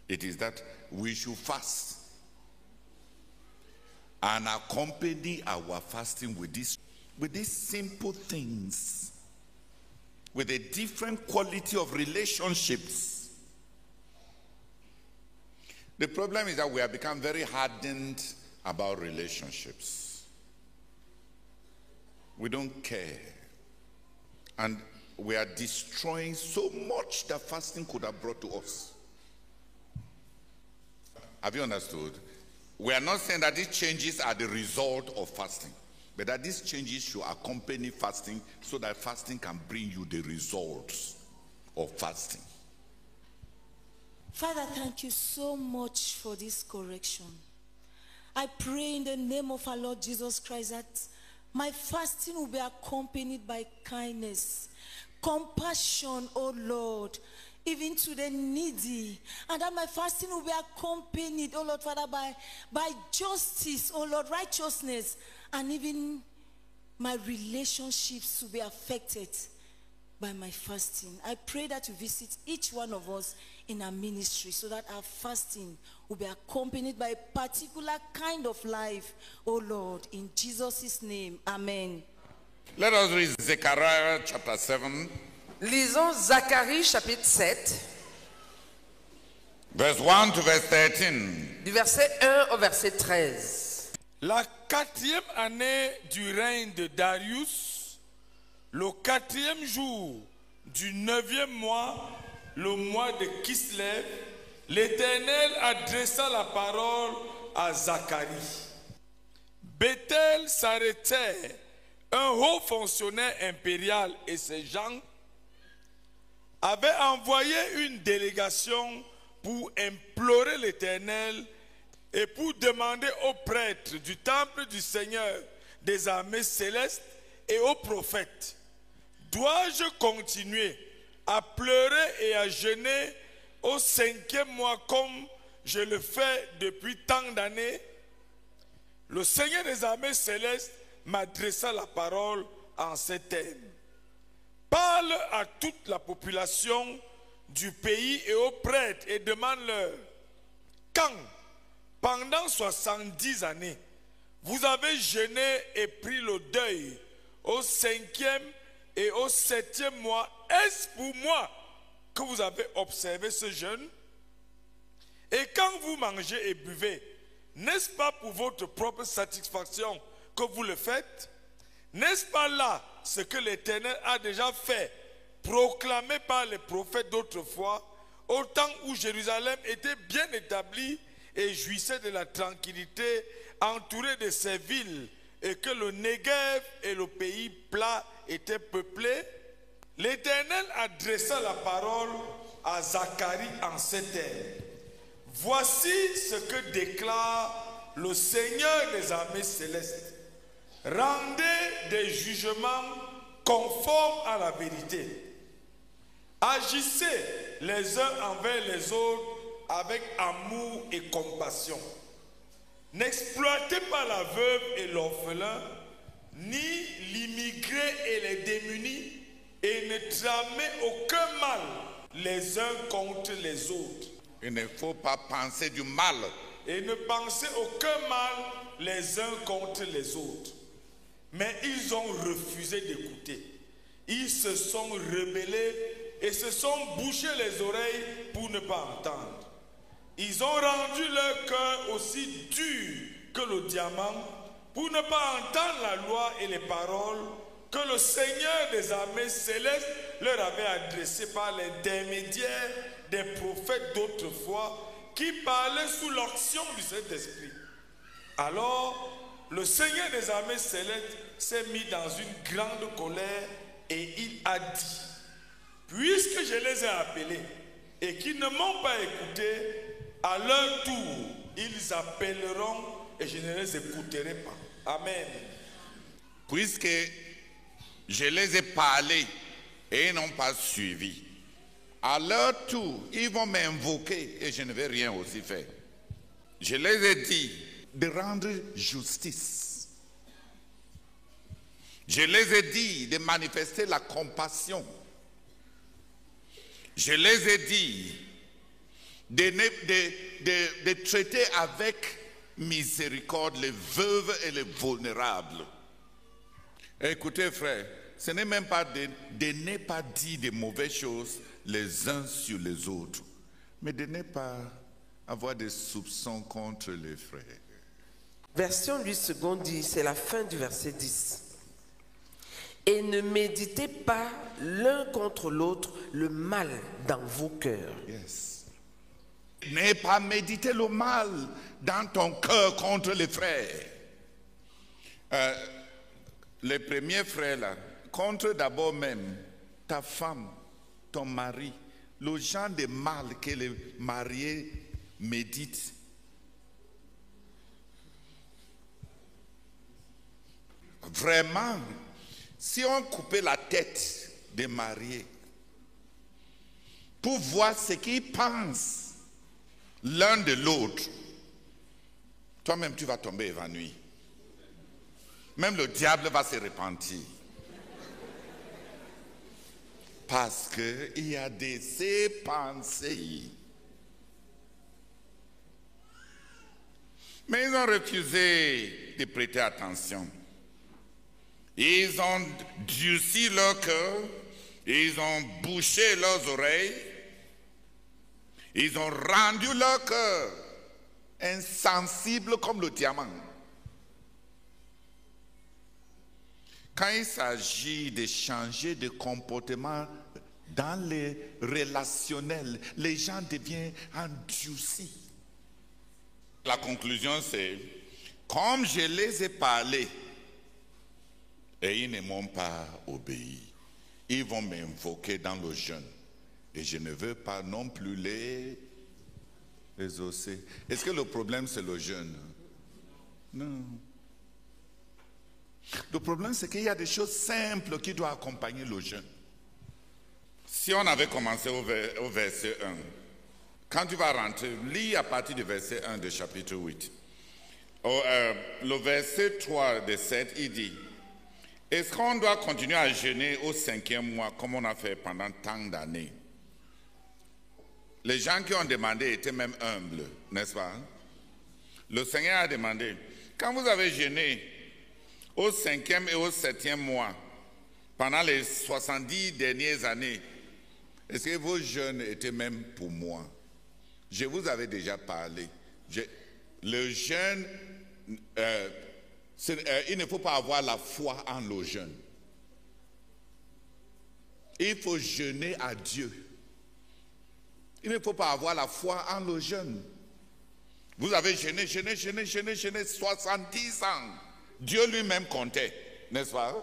Speaker 1: It is that we should fast and accompany our fasting with these simple things, with a different quality of relationships. The problem is that we have become very hardened about relationships. We don't care. And we are destroying so much that fasting could have brought to us. Have you understood? We are not saying that these changes are the result of fasting, but that these changes should accompany fasting so that fasting can bring you the results of fasting.
Speaker 6: Father, thank you so much for this correction. I pray in the name of our Lord Jesus Christ that my fasting will be accompanied by kindness, compassion, oh Lord, even to the needy, and that my fasting will be accompanied, oh Lord, Father, by justice, oh Lord, righteousness, and even my relationships will be affected by my fasting. I pray that you visit each one of us in our ministry so that our fasting will be accompanied by a particular kind of life, oh Lord, in Jesus' name, amen.
Speaker 1: Let us read Zechariah chapter 7.
Speaker 2: Lisons Zacharie chapitre 7,
Speaker 1: verse 1 to verse 13.
Speaker 2: du verset 1 au verset 13.
Speaker 4: La 4e année du règne de Darius, le 4e jour du 9e mois, le mois de Kislev, l'Éternel adressa la parole à Zacharie. Bethel s'arrêtait, un haut fonctionnaire impérial et ses gens avaient envoyé une délégation pour implorer l'Éternel et pour demander aux prêtres du temple du Seigneur des armées célestes et aux prophètes: dois-je continuer à pleurer et à jeûner au 5e mois comme je le fais depuis tant d'années? Le Seigneur des armées célestes m'adressa la parole en ces termes: parle à toute la population du pays et aux prêtres et demande-leur: quand, pendant 70 années, vous avez jeûné et pris le deuil au 5e et au 7e mois, est-ce pour moi que vous avez observé ce jeûne. Et quand vous mangez et buvez, n'est-ce pas pour votre propre satisfaction que vous le faites? N'est-ce pas là ce que l'Éternel a déjà fait, proclamé par les prophètes d'autrefois, au temps où Jérusalem était bien établie et jouissait de la tranquillité, entourée de ses villes, et que le Négev et le pays plat étaient peuplés? L'Éternel adressa la parole à Zacharie en ces termes. Voici ce que déclare le Seigneur des armées célestes. Rendez des jugements conformes à la vérité. Agissez les uns envers les autres avec amour et compassion. N'exploitez pas la veuve et l'orphelin, ni l'immigré et les démunis, et ne tramez aucun mal les uns contre les autres.
Speaker 1: Il ne faut pas penser du mal.
Speaker 4: Et ne pensez aucun mal les uns contre les autres. Mais ils ont refusé d'écouter. Ils se sont rebellés et se sont bouchés les oreilles pour ne pas entendre. Ils ont rendu leur cœur aussi dur que le diamant pour ne pas entendre la loi et les paroles que le Seigneur des armées célestes leur avait adressées par l'intermédiaire des prophètes d'autrefois qui parlaient sous l'action du Saint-Esprit. Alors, le Seigneur des armées célestes s'est mis dans une grande colère et il a dit, puisque je les ai appelés et qu'ils ne m'ont pas écouté, à leur tour, ils appelleront et je ne les écouterai pas. Amen.
Speaker 1: Puisque je les ai parlé et ils n'ont pas suivi, à leur tour, ils vont m'invoquer et je ne vais rien aussi faire. Je les ai dit de rendre justice. Je les ai dit de manifester la compassion. Je les ai dit de traiter avec miséricorde les veuves et les vulnérables. Écoutez, frère, ce n'est même pas de ne pas dire de mauvaises choses les uns sur les autres, mais de ne pas avoir des soupçons contre les frères.
Speaker 2: Version 8 secondes dit, c'est la fin du verset 10. Et ne méditez pas l'un contre l'autre le mal dans vos cœurs.
Speaker 1: Yes. N'aie pas méditer le mal dans ton cœur contre les frères. Les premiers frères là, contre d'abord même ta femme, ton mari, le genre de mal que les mariés méditent. Vraiment, si on coupait la tête des mariés pour voir ce qu'ils pensent l'un de l'autre, toi-même tu vas tomber évanoui. Même le diable va se repentir. Parce qu'il y a des pensées. Mais ils ont refusé de prêter attention. Ils ont durci leur cœur, ils ont bouché leurs oreilles, ils ont rendu leur cœur insensible comme le diamant. Quand il s'agit de changer de comportement dans les relationnels, les gens deviennent endurcis. La conclusion c'est, comme je les ai parlé, et ils ne m'ont pas obéi, ils vont m'invoquer dans le jeûne. Et je ne veux pas non plus les exaucer. Est-ce que le problème c'est le jeûne? Non. Le problème c'est qu'il y a des choses simples qui doivent accompagner le jeûne. Si on avait commencé au verset 1, quand tu vas rentrer, lis à partir du verset 1 de chapitre 8. Le verset 3 de 7, il dit, est-ce qu'on doit continuer à jeûner au 5e mois comme on a fait pendant tant d'années? Les gens qui ont demandé étaient même humbles, n'est-ce pas? Le Seigneur a demandé, quand vous avez jeûné au 5e et au 7e mois, pendant les 70 dernières années, Est-ce que vos jeûnes étaient même pour moi? Je vous avais déjà parlé. Le jeûne, il ne faut pas avoir la foi en le jeûne. Il faut jeûner à Dieu. Il ne faut pas avoir la foi en le jeûne. Vous avez jeûné 70 ans. Dieu lui-même comptait, n'est-ce pas?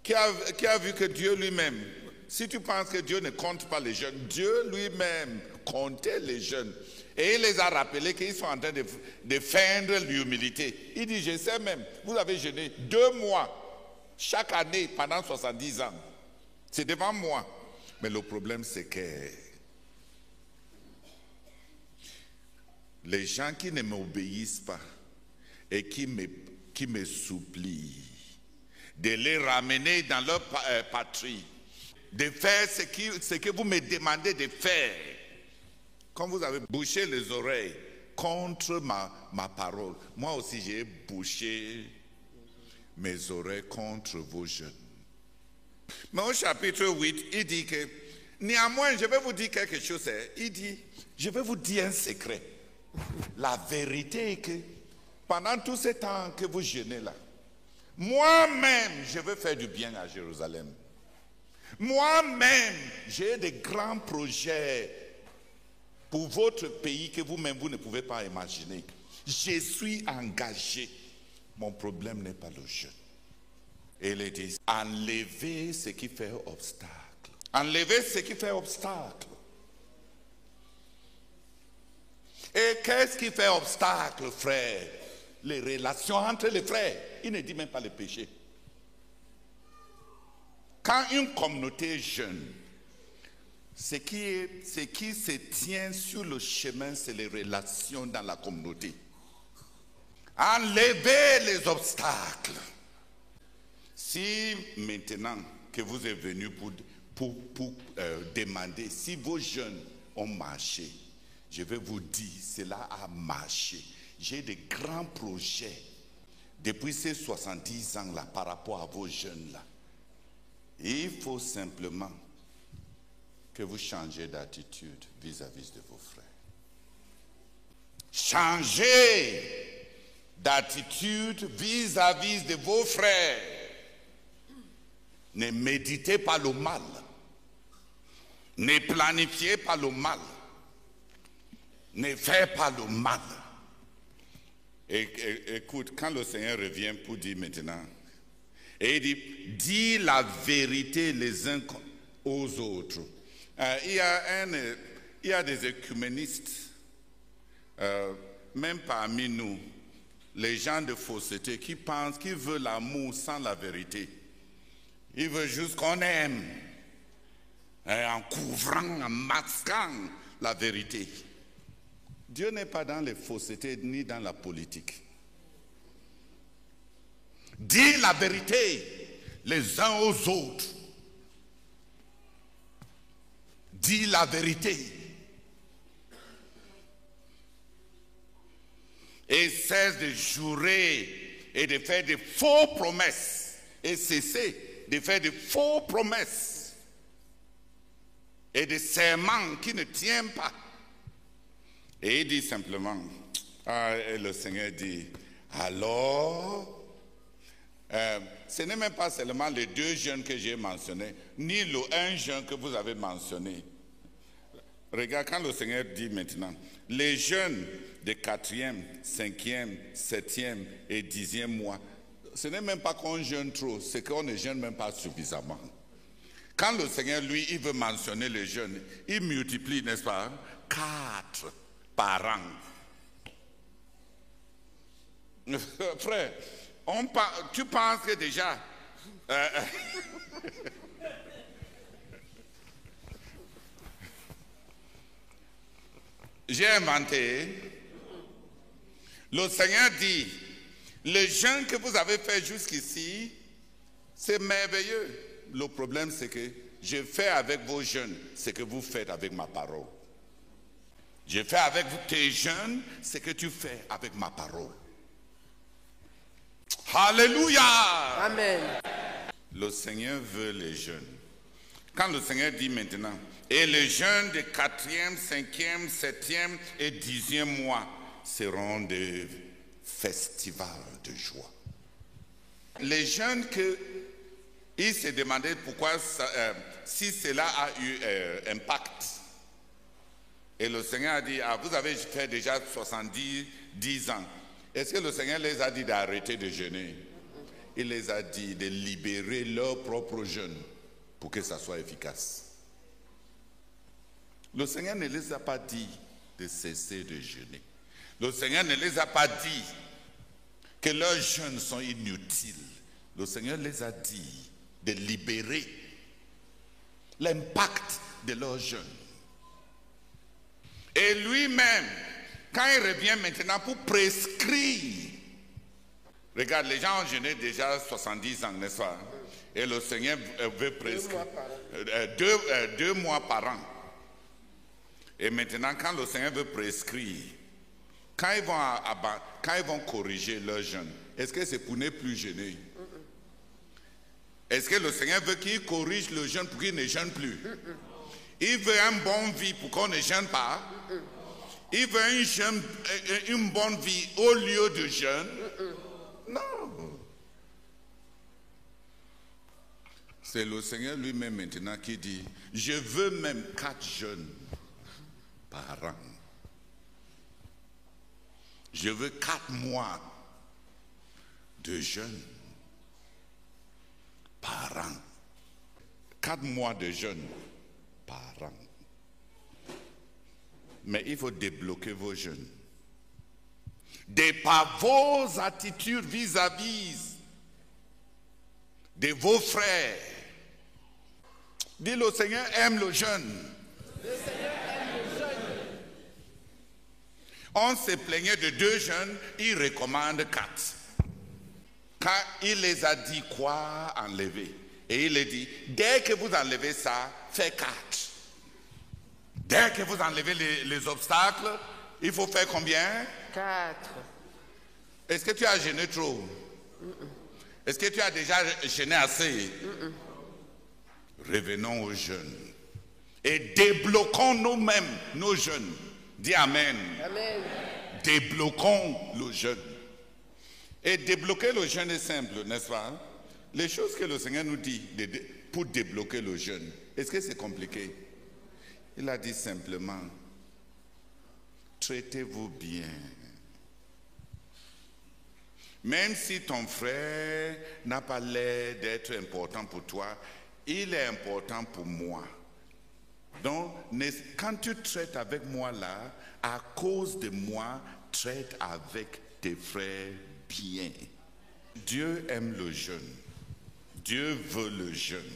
Speaker 1: Qui a vu que Dieu lui-même, si tu penses que Dieu ne compte pas les jeûnes, Dieu lui-même comptait les jeûnes. Et il les a rappelés qu'ils sont en train de feindre l'humilité. Il dit, je sais même, vous avez jeûné 2 mois chaque année pendant 70 ans. C'est devant moi. Mais le problème, c'est que les gens qui ne m'obéissent pas et qui me supplient, de les ramener dans leur patrie, de faire ce que vous me demandez de faire. Quand vous avez bouché les oreilles contre ma parole, moi aussi j'ai bouché mes oreilles contre vos jeûnes. Mais au chapitre 8, il dit que, néanmoins, je vais vous dire quelque chose. Il dit, je vais vous dire un secret. La vérité est que, pendant tout ce temps que vous jeûnez là, moi-même, je veux faire du bien à Jérusalem. Moi-même, j'ai des grands projets pour votre pays que vous-même, vous ne pouvez pas imaginer. Je suis engagé. Mon problème n'est pas le jeûne. Et il dit, enlevez ce qui fait obstacle. Enlevez ce qui fait obstacle. Et qu'est-ce qui fait obstacle, frère? Les relations entre les frères. Il ne dit même pas le péché. Quand une communauté jeûne, ce qui se tient sur le chemin, c'est les relations dans la communauté. Enlevez les obstacles. Si maintenant que vous êtes venu pour demander si vos jeunes ont marché, je vais vous dire, cela a marché. J'ai de grands projets depuis ces 70 ans-là par rapport à vos jeunes-là. Il faut simplement que vous changez d'attitude vis-à-vis de vos frères. Changez d'attitude vis-à-vis de vos frères. Ne méditez pas le mal. Ne planifiez pas le mal. Ne faites pas le mal. Écoute, quand le Seigneur revient pour dire maintenant, et il dit, dis la vérité les uns aux autres. Il y a des œcuménistes, même parmi nous, les gens de fausseté qui pensent qu'ils veulent l'amour sans la vérité. Ils veulent juste qu'on aime, en couvrant, en masquant la vérité. Dieu n'est pas dans les faussetés ni dans la politique. Dis la vérité les uns aux autres. Dis la vérité. Et cesse de jurer et de faire de fausses promesses. Et cessez de faire de fausses promesses. Et de serments qui ne tiennent pas. Et il dit simplement, et le Seigneur dit, alors, ce n'est même pas seulement les 2 jeûnes que j'ai mentionnés, ni le 1 jeûne que vous avez mentionné. Regarde, quand le Seigneur dit maintenant, les jeûnes de 4e, 5e, 7e et 10e mois, ce n'est même pas qu'on jeûne trop, c'est qu'on ne jeûne même pas suffisamment. Quand le Seigneur, lui, il veut mentionner les jeûnes, il multiplie, n'est-ce pas, 4 par an. Frère, tu penses que déjà... J'ai inventé. Le Seigneur dit, le jeûne que vous avez fait jusqu'ici, c'est merveilleux. Le problème, c'est que je fais avec vos jeûnes ce que vous faites avec ma parole. Je fais avec tes jeûnes ce que tu fais avec ma parole. Alléluia.
Speaker 2: Amen.
Speaker 1: Le Seigneur veut les jeûnes. Quand le Seigneur dit maintenant, et les jeûnes de 4e, 5e, 7e et 10e mois seront des festivals de joie. Les jeûnes il se demandait pourquoi, si cela a eu impact. Et le Seigneur a dit, vous avez fait déjà 10 ans. Est-ce que le Seigneur les a dit d'arrêter de jeûner? Il les a dit de libérer leur propre jeûne pour que ça soit efficace. Le Seigneur ne les a pas dit de cesser de jeûner. Le Seigneur ne les a pas dit que leurs jeûnes sont inutiles. Le Seigneur les a dit de libérer l'impact de leurs jeûnes. Et lui-même, quand il revient maintenant pour prescrire, regarde, les gens ont jeûné déjà 70 ans, n'est-ce pas? Et le Seigneur veut prescrire 2 mois par an. Et maintenant, quand le Seigneur veut prescrire, quand ils vont corriger leur jeûne, est-ce que c'est pour ne plus jeûner? Est-ce que le Seigneur veut qu'il corrige le jeûne pour qu'il ne jeûne plus? Il veut un bon vie pour qu'on ne jeûne pas? Il veut une bonne vie au lieu de jeûne? Non. C'est le Seigneur lui-même maintenant qui dit, je veux même 4 jeûnes par an. Je veux 4 mois de jeûne par an. 4 mois de jeûne par an. Mais il faut débloquer vos jeûnes. Par vos attitudes vis-à-vis de vos frères. Dis, le Seigneur aime le jeûne.
Speaker 2: Le Seigneur aime le jeûne.
Speaker 1: On se plaignait de 2 jeûnes, il recommande 4. Quand il les a dit quoi enlever, et il a dit, dès que vous enlevez ça, faites 4. Dès que vous enlevez les obstacles, il faut faire combien?
Speaker 2: 4.
Speaker 1: Est-ce que tu as jeûné trop? Est-ce que tu as déjà jeûné assez? Revenons au jeûne. Et débloquons nous-mêmes nos jeûnes. Dis Amen.
Speaker 2: Amen.
Speaker 1: Débloquons le jeûne. Et débloquer le jeûne est simple, n'est-ce pas? Les choses que le Seigneur nous dit pour débloquer le jeûne, est-ce que c'est compliqué? Il a dit simplement, traitez-vous bien. Même si ton frère n'a pas l'air d'être important pour toi, il est important pour moi. Donc, quand tu traites avec moi là, à cause de moi, traite avec tes frères bien. Dieu aime le jeûne. Dieu veut le jeûne.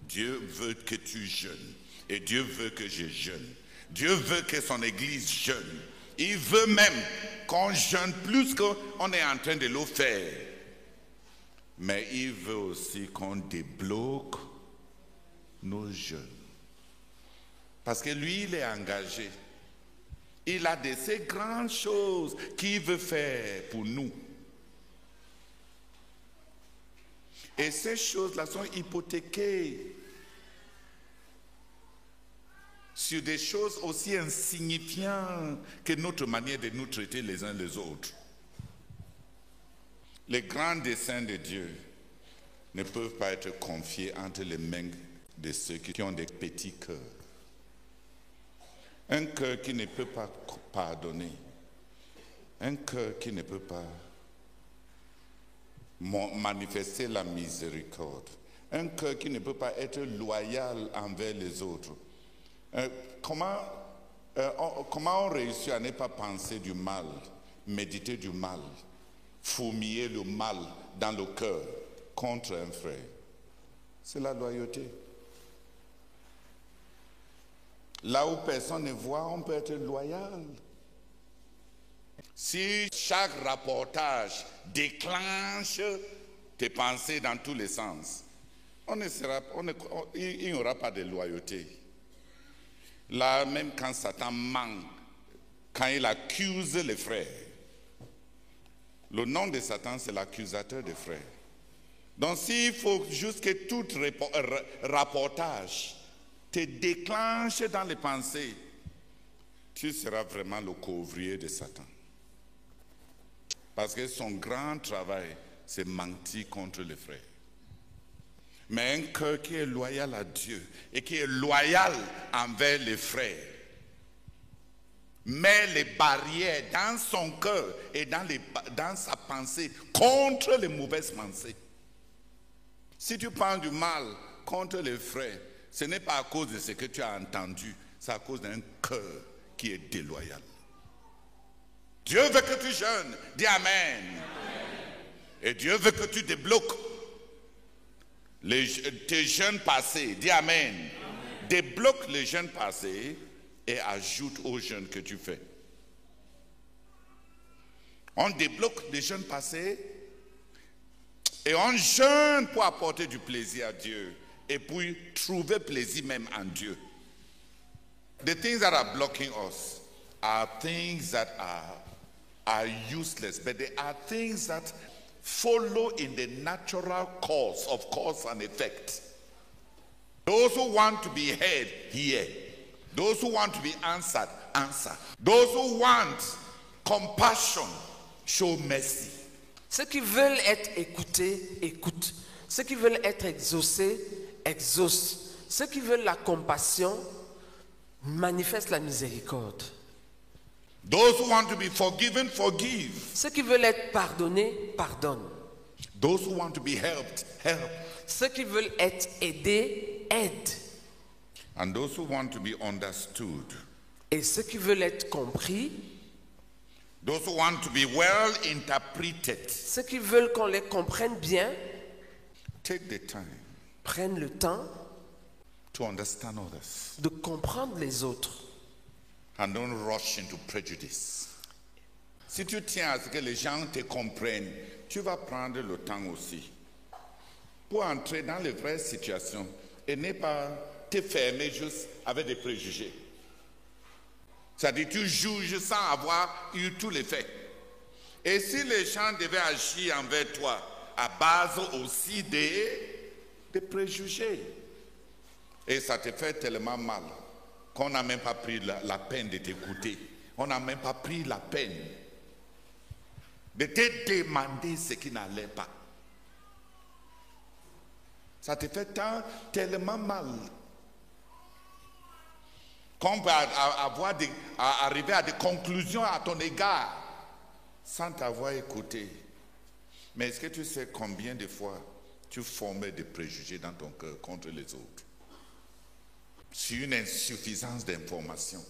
Speaker 1: Dieu veut que tu jeûnes. Et Dieu veut que je jeûne. Dieu veut que son église jeûne. Il veut même qu'on jeûne plus qu'on est en train de le faire. Mais il veut aussi qu'on débloque nos jeûnes. Parce que lui, il est engagé. Il a de ces grandes choses qu'il veut faire pour nous. Et ces choses-là sont hypothéquées sur des choses aussi insignifiantes que notre manière de nous traiter les uns les autres. Les grands desseins de Dieu ne peuvent pas être confiés entre les mains de ceux qui ont des petits cœurs. Un cœur qui ne peut pas pardonner. Un cœur qui ne peut pas manifester la miséricorde. Un cœur qui ne peut pas être loyal envers les autres. Comment on réussit à ne pas penser du mal, méditer du mal, fourmiller le mal dans le cœur contre un frère? C'est la loyauté. Là où personne ne voit, on peut être loyal. Si chaque rapportage déclenche tes pensées dans tous les sens, il n'y aura pas de loyauté. Là, même quand Satan ment, quand il accuse les frères, le nom de Satan, c'est l'accusateur des frères. Donc s'il faut juste que tout rapportage te déclenche dans les pensées, tu seras vraiment le couvrier de Satan. Parce que son grand travail, c'est mentir contre les frères. Mais un cœur qui est loyal à Dieu et qui est loyal envers les frères, met les barrières dans son cœur et dans sa pensée contre les mauvaises pensées. Si tu penses du mal contre les frères, ce n'est pas à cause de ce que tu as entendu, c'est à cause d'un cœur qui est déloyal. Dieu veut que tu jeûnes, dis Amen. Amen. Et Dieu veut que tu débloques tes jeûnes passés, dis Amen. Amen. Débloque les jeûnes passés et ajoute aux jeûnes que tu fais. On débloque les jeûnes passés et on jeûne pour apporter du plaisir à Dieu et pour trouver plaisir même en Dieu. The things that are blocking us are things that are useless, but they are things that follow in the natural course of cause and effect. Those who want to be heard, hear. Those who want to be answered, answer. Those who want compassion, show mercy.
Speaker 2: Ceux qui veulent être écoutés, écoutent. Ceux qui veulent être exaucés, exaucent. Ceux qui veulent la compassion, manifestent la miséricorde.
Speaker 1: Those who want to be forgiven, forgive.
Speaker 2: Ceux qui veulent être pardonnés, pardonnent.
Speaker 1: Those who want to be helped, help.
Speaker 2: Ceux qui veulent être aidés, aident.
Speaker 1: And those who want to be understood.
Speaker 2: Et ceux qui veulent être compris.
Speaker 1: Those who want to be well interpreted.
Speaker 2: Ceux qui veulent qu'on les comprenne bien.
Speaker 1: Take the time.
Speaker 2: Prennent le temps.
Speaker 1: To understand others.
Speaker 2: De comprendre les autres.
Speaker 1: And don't rush into prejudice. Si tu tiens à ce que les gens te comprennent, tu vas prendre le temps aussi pour entrer dans les vraies situations et ne pas te fermer juste avec des préjugés. C'est-à-dire tu juges sans avoir eu tous les faits. Et si les gens devaient agir envers toi à base aussi des préjugés, et ça te fait tellement mal qu'on n'a même pas pris la peine de t'écouter. On n'a même pas pris la peine de te demander ce qui n'allait pas. Ça te fait tellement mal qu'on peut arriver à des conclusions à ton égard sans t'avoir écouté. Mais est-ce que tu sais combien de fois tu formais des préjugés dans ton cœur contre les autres? Sur une insuffisance d'information.